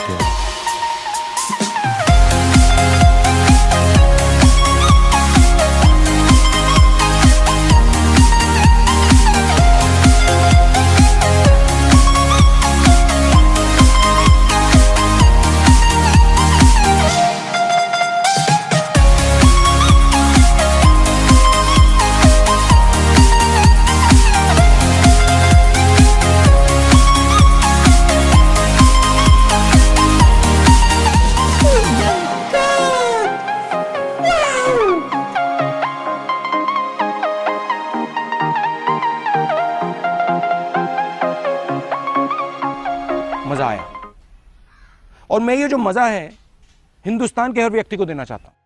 किया। मजा आया और मैं ये जो मजा है हिंदुस्तान के हर व्यक्ति को देना चाहता हूं।